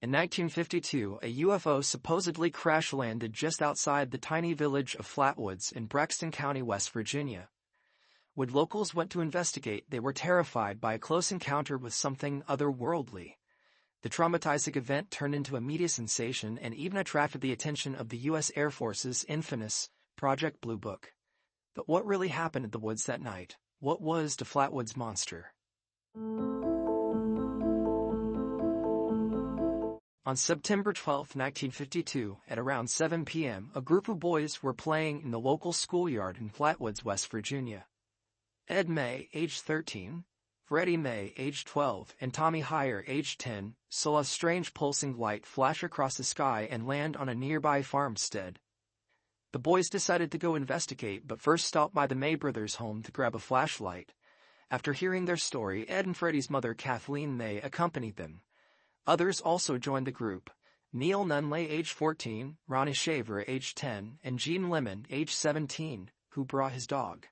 In 1952, a UFO supposedly crash-landed just outside the tiny village of Flatwoods in Braxton County, West Virginia. When locals went to investigate, they were terrified by a close encounter with something otherworldly. The traumatizing event turned into a media sensation and even attracted the attention of the U.S. Air Force's infamous Project Blue Book. But what really happened in the woods that night? What was the Flatwoods Monster? On September 12, 1952, at around 7 p.m., a group of boys were playing in the local schoolyard in Flatwoods, West Virginia. Ed May, age 13, Freddie May, age 12, and Tommy Heyer, age 10, saw a strange pulsing light flash across the sky and land on a nearby farmstead. The boys decided to go investigate, but first stopped by the May brothers' home to grab a flashlight. After hearing their story, Ed and Freddie's mother, Kathleen May, accompanied them. Others also joined the group: Neil Nunley, age 14, Ronnie Shaver, age 10, and Gene Lemon, age 17, who brought his dog.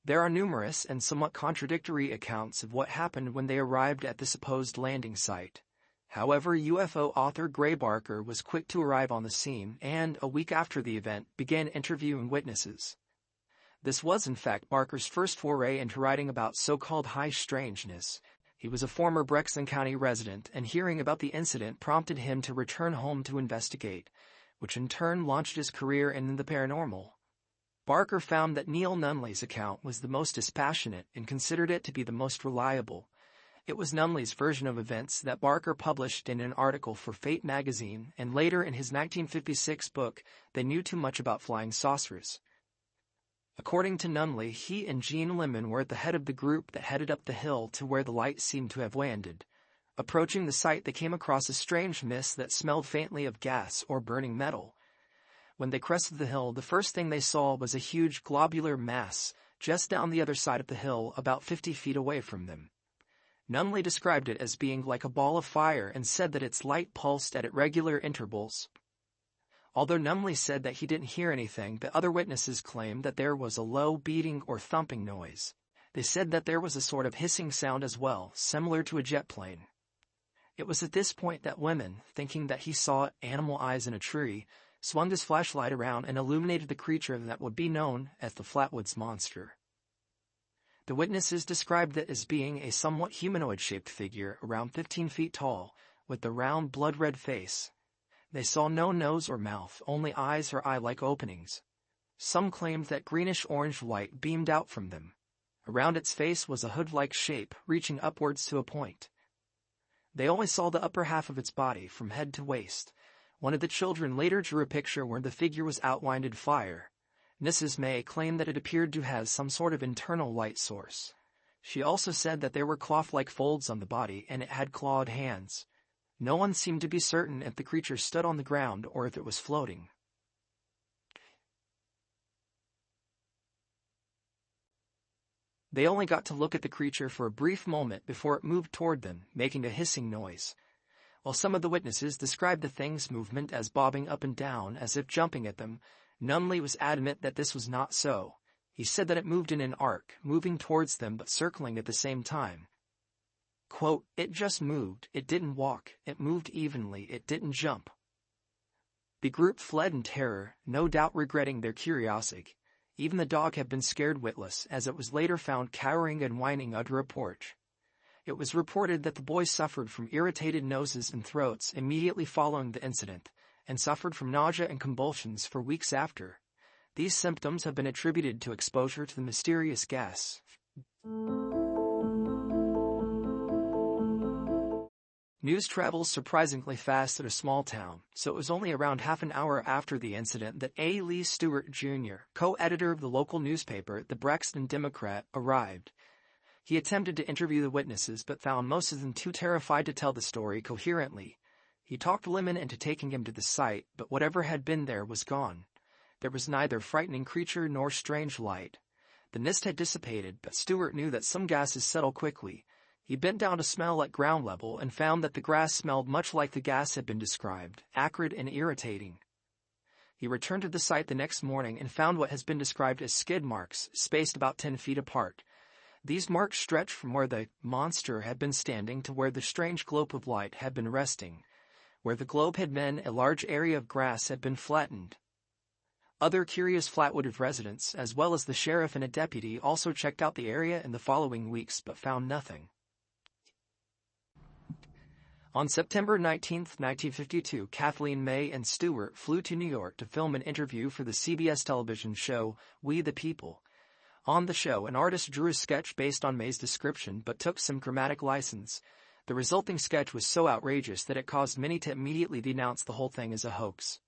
There are numerous and somewhat contradictory accounts of what happened when they arrived at the supposed landing site. However, UFO author Gray Barker was quick to arrive on the scene and, a week after the event, began interviewing witnesses. This was, in fact, Barker's first foray into writing about so-called high strangeness. He was a former Braxton County resident, and hearing about the incident prompted him to return home to investigate, which in turn launched his career in the paranormal. Barker found that Neil Nunley's account was the most dispassionate and considered it to be the most reliable. It was Nunley's version of events that Barker published in an article for Fate magazine and later in his 1956 book, They Knew Too Much About Flying Saucers. According to Nunley, he and Gene Lemon were at the head of the group that headed up the hill to where the light seemed to have landed. Approaching the site, they came across a strange mist that smelled faintly of gas or burning metal. When they crested the hill, the first thing they saw was a huge globular mass just down the other side of the hill, about 50 feet away from them. Nunley described it as being like a ball of fire and said that its light pulsed at irregular intervals. Although Nunley said that he didn't hear anything, the other witnesses claimed that there was a low beating or thumping noise. They said that there was a sort of hissing sound as well, similar to a jet plane. It was at this point that Lemon, thinking that he saw animal eyes in a tree, swung his flashlight around and illuminated the creature that would be known as the Flatwoods Monster. The witnesses described it as being a somewhat humanoid-shaped figure around 15 feet tall, with a round blood-red face. They saw no nose or mouth, only eyes or eye-like openings. Some claimed that greenish-orange light beamed out from them. Around its face was a hood-like shape, reaching upwards to a point. They only saw the upper half of its body, from head to waist. One of the children later drew a picture where the figure was outlined in fire. Mrs. May claimed that it appeared to have some sort of internal light source. She also said that there were cloth-like folds on the body and it had clawed hands. No one seemed to be certain if the creature stood on the ground or if it was floating. They only got to look at the creature for a brief moment before it moved toward them, making a hissing noise. While some of the witnesses described the thing's movement as bobbing up and down as if jumping at them, Nunley was adamant that this was not so. He said that it moved in an arc, moving towards them but circling at the same time. Quote, "It just moved, it didn't walk, it moved evenly, it didn't jump." The group fled in terror, no doubt regretting their curiosity. Even the dog had been scared witless, as it was later found cowering and whining under a porch. It was reported that the boys suffered from irritated noses and throats immediately following the incident, and suffered from nausea and convulsions for weeks after. These symptoms have been attributed to exposure to the mysterious gas. News travels surprisingly fast at a small town, so it was only around half an hour after the incident that A. Lee Stewart, Jr., co-editor of the local newspaper, the Braxton Democrat, arrived. He attempted to interview the witnesses but found most of them too terrified to tell the story coherently. He talked Lemon into taking him to the site, but whatever had been there was gone. There was neither frightening creature nor strange light. The mist had dissipated, but Stewart knew that some gases settle quickly. He bent down to smell at ground level and found that the grass smelled much like the gas had been described, acrid and irritating. He returned to the site the next morning and found what has been described as skid marks, spaced about 10 feet apart. These marks stretch from where the monster had been standing to where the strange globe of light had been resting. Where the globe had been, a large area of grass had been flattened. Other curious Flatwood residents, as well as the sheriff and a deputy, also checked out the area in the following weeks but found nothing. On September 19, 1952, Kathleen May and Stewart flew to New York to film an interview for the CBS television show We the People. On the show, an artist drew a sketch based on May's description but took some dramatic license. The resulting sketch was so outrageous that it caused many to immediately denounce the whole thing as a hoax.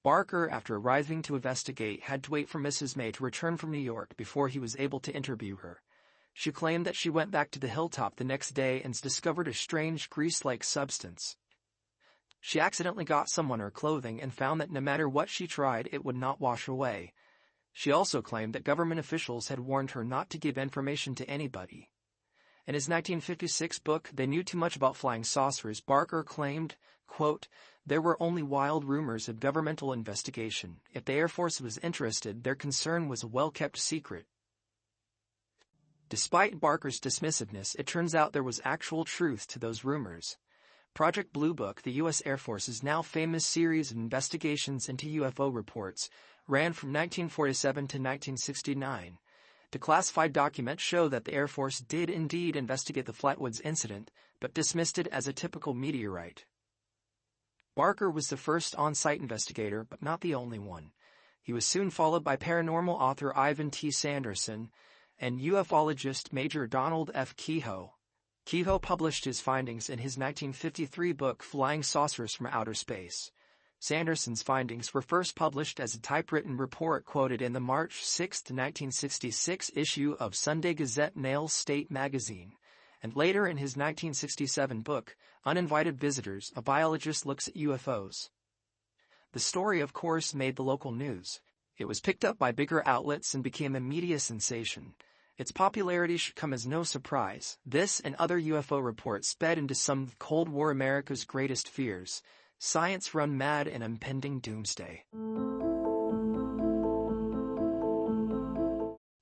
Barker, after arriving to investigate, had to wait for Mrs. May to return from New York before he was able to interview her. She claimed that she went back to the hilltop the next day and discovered a strange grease-like substance. She accidentally got some on her clothing and found that no matter what she tried, it would not wash away. She also claimed that government officials had warned her not to give information to anybody. In his 1956 book, They Knew Too Much About Flying Saucers, Barker claimed, quote, "There were only wild rumors of governmental investigation. If the Air Force was interested, their concern was a well-kept secret." Despite Barker's dismissiveness, it turns out there was actual truth to those rumors. Project Blue Book, the U.S. Air Force's now famous series of investigations into UFO reports, ran from 1947 to 1969. The classified documents show that the Air Force did indeed investigate the Flatwoods incident, but dismissed it as a typical meteorite. Barker was the first on-site investigator, but not the only one. He was soon followed by paranormal author Ivan T. Sanderson and ufologist Major Donald F. Kehoe. Kehoe published his findings in his 1953 book Flying Saucers from Outer Space. Sanderson's findings were first published as a typewritten report quoted in the March 6, 1966 issue of Sunday Gazette Nail State magazine, and later in his 1967 book, Uninvited Visitors, a biologist looks at UFOs. The story, of course, made the local news. It was picked up by bigger outlets and became a media sensation. Its popularity should come as no surprise. This and other UFO reports sped into some of Cold War America's greatest fears: science run mad and impending doomsday.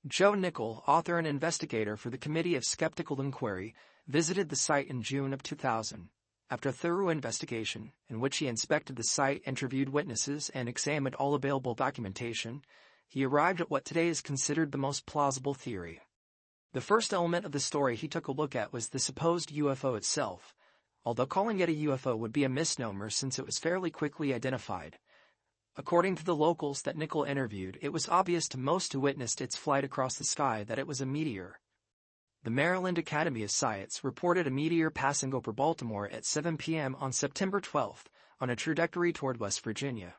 Joe Nickell, author and investigator for the Committee of Skeptical Inquiry, visited the site in June of 2000. After a thorough investigation, in which he inspected the site, interviewed witnesses, and examined all available documentation, he arrived at what today is considered the most plausible theory. The first element of the story he took a look at was the supposed UFO itself, although calling it a UFO would be a misnomer since it was fairly quickly identified. According to the locals that Nickell interviewed, it was obvious to most who witnessed its flight across the sky that it was a meteor. The Maryland Academy of Science reported a meteor passing over Baltimore at 7 p.m. on September 12th on a trajectory toward West Virginia.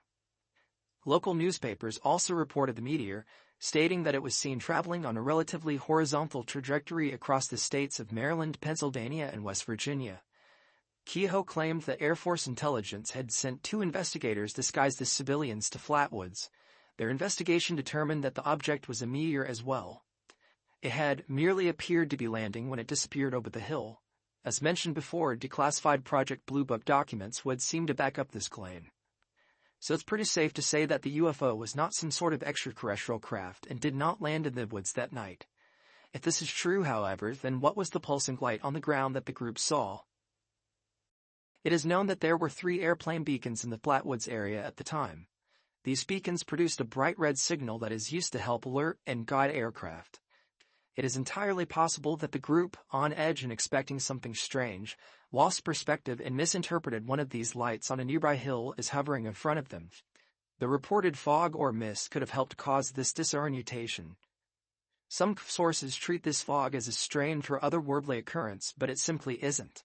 Local newspapers also reported the meteor, stating that it was seen traveling on a relatively horizontal trajectory across the states of Maryland, Pennsylvania, and West Virginia. Kehoe claimed that Air Force intelligence had sent 2 investigators disguised as civilians to Flatwoods. Their investigation determined that the object was a meteor as well. It had merely appeared to be landing when it disappeared over the hill. As mentioned before, declassified Project Blue Book documents would seem to back up this claim. So it's pretty safe to say that the UFO was not some sort of extraterrestrial craft and did not land in the woods that night. If this is true, however, then what was the pulsing light on the ground that the group saw? It is known that there were 3 airplane beacons in the Flatwoods area at the time. These beacons produced a bright red signal that is used to help alert and guide aircraft. It is entirely possible that the group, on edge and expecting something strange, lost perspective and misinterpreted one of these lights on a nearby hill as hovering in front of them. The reported fog or mist could have helped cause this disorientation. Some sources treat this fog as a strange or otherworldly occurrence, but it simply isn't.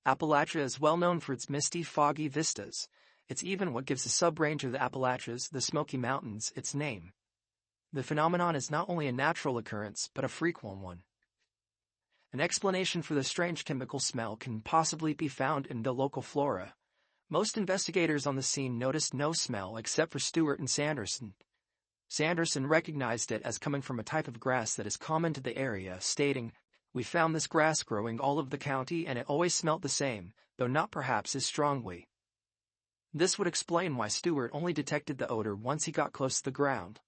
Appalachia is well known for its misty, foggy vistas. It's even what gives the sub-range of the Appalachians, the Smoky Mountains, its name. The phenomenon is not only a natural occurrence, but a frequent one. An explanation for the strange chemical smell can possibly be found in the local flora. Most investigators on the scene noticed no smell except for Stewart and Sanderson. Sanderson recognized it as coming from a type of grass that is common to the area, stating, "We found this grass growing all over the county and it always smelt the same, though not perhaps as strongly." This would explain why Stewart only detected the odor once he got close to the ground.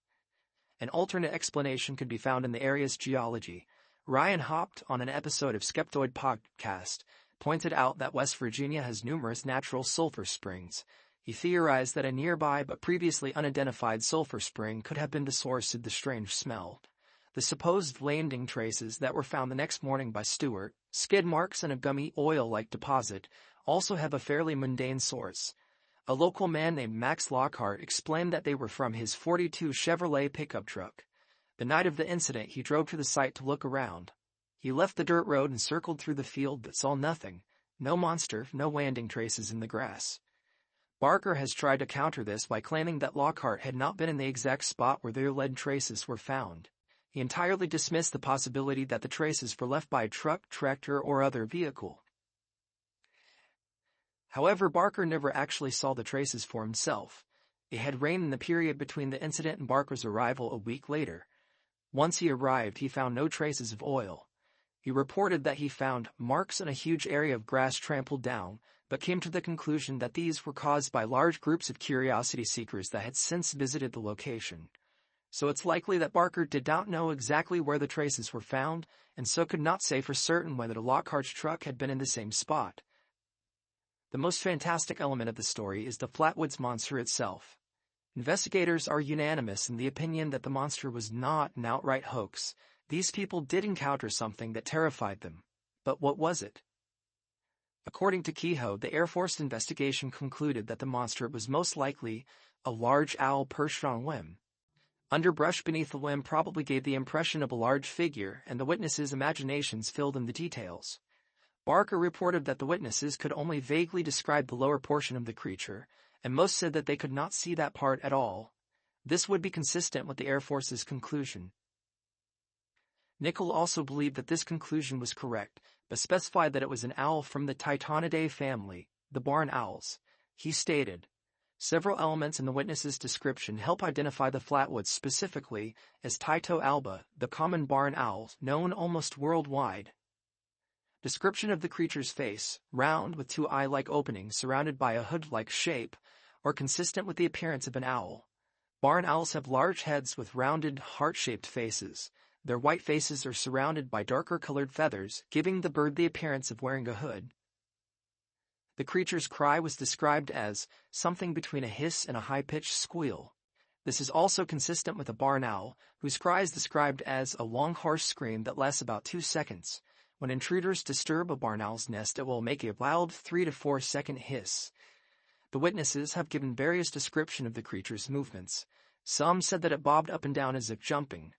An alternate explanation could be found in the area's geology. Ryan Hopped, on an episode of Skeptoid Podcast, pointed out that West Virginia has numerous natural sulfur springs. He theorized that a nearby but previously unidentified sulfur spring could have been the source of the strange smell. The supposed landing traces that were found the next morning by Stewart, skid marks and a gummy oil-like deposit, also have a fairly mundane source. A local man named Max Lockhart explained that they were from his '42 Chevrolet pickup truck. The night of the incident, he drove to the site to look around. He left the dirt road and circled through the field but saw nothing. No monster, no landing traces in the grass. Barker has tried to counter this by claiming that Lockhart had not been in the exact spot where their lead traces were found. He entirely dismissed the possibility that the traces were left by a truck, tractor, or other vehicle. However, Barker never actually saw the traces for himself. It had rained in the period between the incident and Barker's arrival a week later. Once he arrived, he found no traces of oil. He reported that he found marks in a huge area of grass trampled down, but came to the conclusion that these were caused by large groups of curiosity seekers that had since visited the location. So it's likely that Barker did not know exactly where the traces were found, and so could not say for certain whether Lockhart's truck had been in the same spot. The most fantastic element of the story is the Flatwoods Monster itself. Investigators are unanimous in the opinion that the monster was not an outright hoax. These people did encounter something that terrified them. But what was it? According to Kehoe, the Air Force investigation concluded that the monster was most likely a large owl perched on a limb. Underbrush beneath the limb probably gave the impression of a large figure, and the witnesses' imaginations filled in the details. Barker reported that the witnesses could only vaguely describe the lower portion of the creature, and most said that they could not see that part at all. This would be consistent with the Air Force's conclusion. Nickell also believed that this conclusion was correct, but specified that it was an owl from the Titanidae family, the barn owls. He stated, "Several elements in the witness's description help identify the Flatwoods specifically as Tyto alba, the common barn owl, known almost worldwide." Description of the creature's face, round with two eye-like openings surrounded by a hood-like shape, are consistent with the appearance of an owl. Barn owls have large heads with rounded, heart-shaped faces. Their white faces are surrounded by darker-colored feathers, giving the bird the appearance of wearing a hood. The creature's cry was described as something between a hiss and a high-pitched squeal. This is also consistent with a barn owl, whose cry is described as a long harsh scream that lasts about 2 seconds. When intruders disturb a barn owl's nest, it will make a loud 3 to 4 second hiss. The witnesses have given various descriptions of the creature's movements. Some said that it bobbed up and down as if jumping.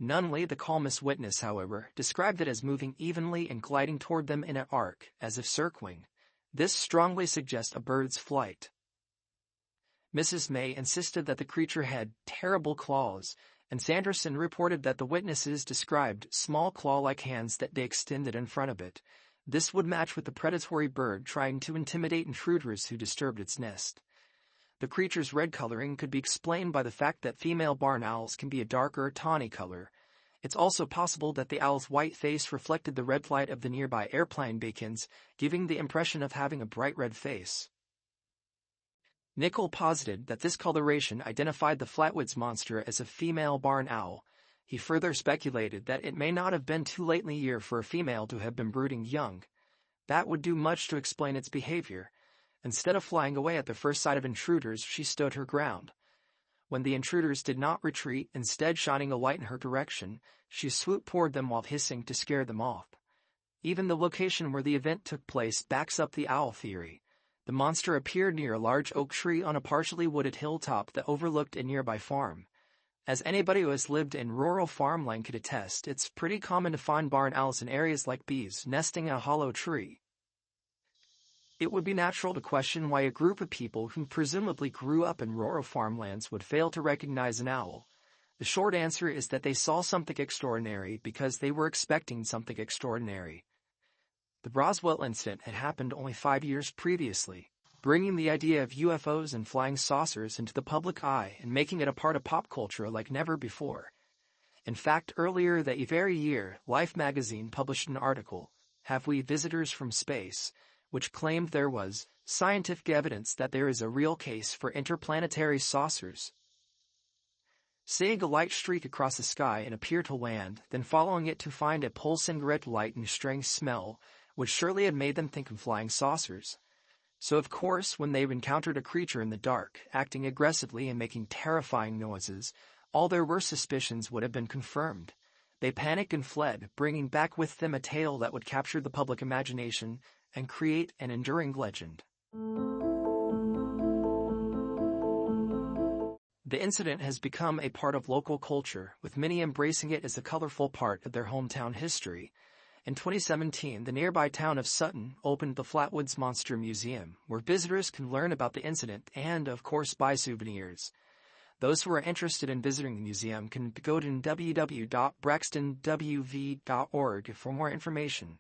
Nunley, the calmest witness, however, described it as moving evenly and gliding toward them in an arc, as if circling. This strongly suggests a bird's flight. Mrs. May insisted that the creature had terrible claws, and Sanderson reported that the witnesses described small claw-like hands that they extended in front of it. This would match with the predatory bird trying to intimidate intruders who disturbed its nest. The creature's red coloring could be explained by the fact that female barn owls can be a darker, tawny color. It's also possible that the owl's white face reflected the red light of the nearby airplane beacons, giving the impression of having a bright red face. Nickell posited that this coloration identified the Flatwoods Monster as a female barn owl. He further speculated that it may not have been too late in the year for a female to have been brooding young. That would do much to explain its behavior. Instead of flying away at the first sight of intruders, she stood her ground. When the intruders did not retreat, instead shining a light in her direction, she swooped toward them while hissing to scare them off. Even the location where the event took place backs up the owl theory. The monster appeared near a large oak tree on a partially wooded hilltop that overlooked a nearby farm. As anybody who has lived in rural farmland could attest, it's pretty common to find barn owls in areas like these, nesting in a hollow tree. It would be natural to question why a group of people who presumably grew up in rural farmlands would fail to recognize an owl. The short answer is that they saw something extraordinary because they were expecting something extraordinary. The Roswell incident had happened only 5 years previously, bringing the idea of UFOs and flying saucers into the public eye and making it a part of pop culture like never before. In fact, earlier that very year, Life magazine published an article, "Have We Visitors from Space?" which claimed there was scientific evidence that there is a real case for interplanetary saucers. seeing a light streak across the sky and appear to land, then following it to find a pulsing red light and strange smell, which surely had made them think of flying saucers. So of course, when they encountered a creature in the dark, acting aggressively and making terrifying noises, all their worst suspicions would have been confirmed. They panicked and fled, bringing back with them a tale that would capture the public imagination and create an enduring legend. The incident has become a part of local culture, with many embracing it as a colorful part of their hometown history. In 2017, the nearby town of Sutton opened the Flatwoods Monster Museum, where visitors can learn about the incident and, of course, buy souvenirs. Those who are interested in visiting the museum can go to www.brextonwv.org for more information.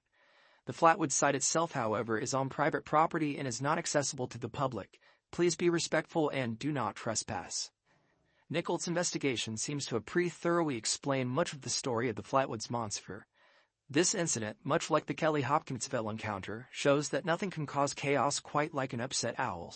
The Flatwoods site itself, however, is on private property and is not accessible to the public. Please be respectful and do not trespass. Nickell's investigation seems to have pretty thoroughly explained much of the story of the Flatwoods Monster. This incident, much like the Kelly Hopkinsville encounter, shows that nothing can cause chaos quite like an upset owl.